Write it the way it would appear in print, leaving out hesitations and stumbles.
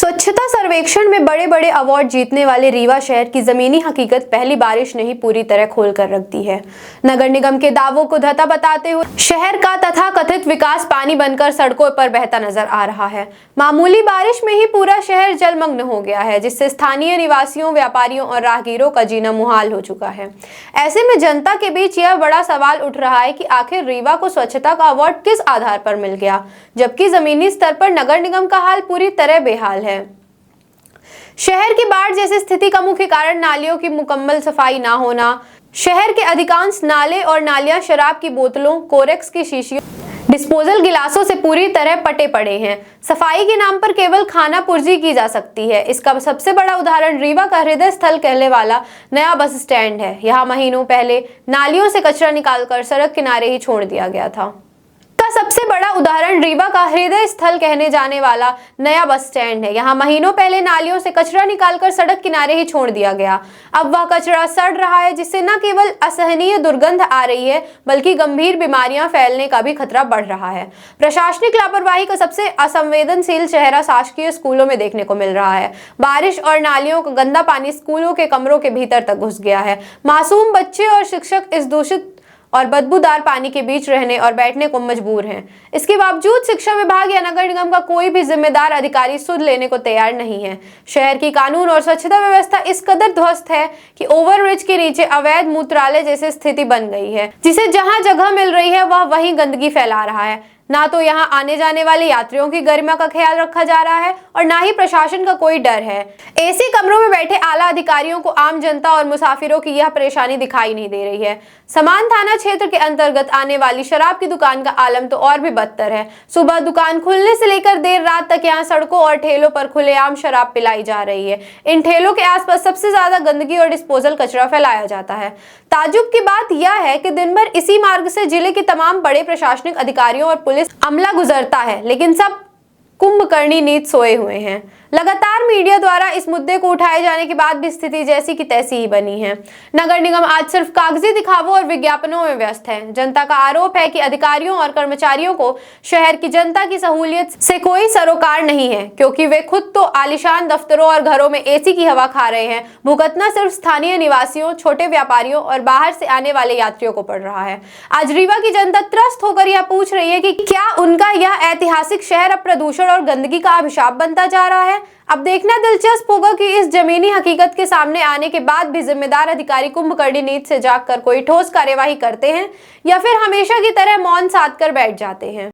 स्वच्छता सर्वेक्षण में बड़े बड़े अवार्ड जीतने वाले रीवा शहर की जमीनी हकीकत पहली बारिश ने ही पूरी तरह खोल कर रख दी है। नगर निगम के दावों को धता बताते हुए शहर का तथाकथित विकास पानी बनकर सड़कों पर बहता नजर आ रहा है। मामूली बारिश में ही पूरा शहर जलमग्न हो गया है, जिससे स्थानीय निवासियों, व्यापारियों और राहगीरों का जीना मुहाल हो चुका है। ऐसे में जनता के बीच यह बड़ा सवाल उठ रहा है कि आखिर रीवा को स्वच्छता का अवार्ड किस आधार पर मिल गया, जबकि जमीनी स्तर पर नगर निगम का हाल पूरी तरह बेहाल है। शहर की बाढ़ जैसी स्थिति का मुख्य कारण नालियों की मुकम्मल सफाई ना होना। शहर के अधिकांश नाले और नालियां शराब की बोतलों, कोरेक्स की शीशियों, डिस्पोजल गिलासों से पूरी तरह पटे पड़े हैं। सफाई के नाम पर केवल खाना पुर्जी की जा सकती है। इसका सबसे बड़ा उदाहरण रीवा का हृदय स्थल कहने वाला नया बस स्टैंड है। यहाँ महीनों पहले नालियों से कचरा निकालकर सड़क किनारे ही छोड़ दिया गया था। सबसे बड़ा उदाहरण रीवा का हृदय स्थल कहने जाने वाला नया बस स्टैंड है। यहाँ महीनों पहले नालियों से कचरा निकालकर सड़क किनारे ही छोड़ दिया गया। अब वह कचरा सड़ रहा है, जिससे न केवल असहनीय दुर्गंध आ रही है, बल्कि गंभीर बीमारियां फैलने का भी खतरा बढ़ रहा है। प्रशासनिक लापरवाही का सबसे असंवेदनशील चेहरा शासकीय स्कूलों में देखने को मिल रहा है। बारिश और नालियों का गंदा पानी स्कूलों के कमरों के भीतर तक घुस गया है। मासूम बच्चे और शिक्षक इस दूषित और बदबूदार पानी के बीच रहने और बैठने को मजबूर हैं। इसके बावजूद शिक्षा विभाग या नगर निगम का कोई भी जिम्मेदार अधिकारी सुध लेने को तैयार नहीं है। शहर की कानून और स्वच्छता व्यवस्था इस कदर ध्वस्त है कि ओवरब्रिज के नीचे अवैध मूत्रालय जैसी स्थिति बन गई है, जिसे जहां जगह मिल रही है वह वहीं गंदगी फैला रहा है। ना तो यहाँ आने जाने वाले यात्रियों की गरिमा का ख्याल रखा जा रहा है और ना ही प्रशासन का कोई डर है। एसी कमरों में बैठे आला अधिकारियों को आम जनता और मुसाफिरों की यह परेशानी दिखाई नहीं दे रही है। समान थाना क्षेत्र के अंतर्गत आने वाली शराब की दुकान का आलम तो और भी बदतर है। सुबह दुकान खुलने से लेकर देर रात तक यहाँ सड़कों और ठेलों पर खुलेआम शराब पिलाई जा रही है। इन ठेलों के आसपास सबसे ज्यादा गंदगी और डिस्पोजल कचरा फैलाया जाता है। ताज्जुब की बात यह है कि दिन भर इसी मार्ग से जिले के तमाम बड़े प्रशासनिक अधिकारियों और पुलिस अमला गुजरता है, लेकिन सब कुंभकर्णी नींद सोए हुए हैं। लगातार मीडिया द्वारा इस मुद्दे को उठाए जाने के बाद भी स्थिति जैसी की तैसी ही बनी है। नगर निगम आज सिर्फ कागजी दिखावों और विज्ञापनों में व्यस्त है। जनता का आरोप है कि अधिकारियों और कर्मचारियों को शहर की जनता की सहूलियत से कोई सरोकार नहीं है, क्योंकि वे खुद तो आलीशान दफ्तरों और घरों में एसी की हवा खा रहे हैं। भुगतना सिर्फ स्थानीय निवासियों, छोटे व्यापारियों और बाहर से आने वाले यात्रियों को पड़ रहा है। आज रीवा की जनता त्रस्त होकर यह पूछ रही है कि क्या उनका यह ऐतिहासिक शहर अब प्रदूषण और गंदगी का अभिशाप बनता जा रहा है। अब देखना दिलचस्प होगा कि इस जमीनी हकीकत के सामने आने के बाद भी जिम्मेदार अधिकारी कुंभकर्णी नींद से जागकर कोई ठोस कार्यवाही करते हैं या फिर हमेशा की तरह मौन साध कर बैठ जाते हैं।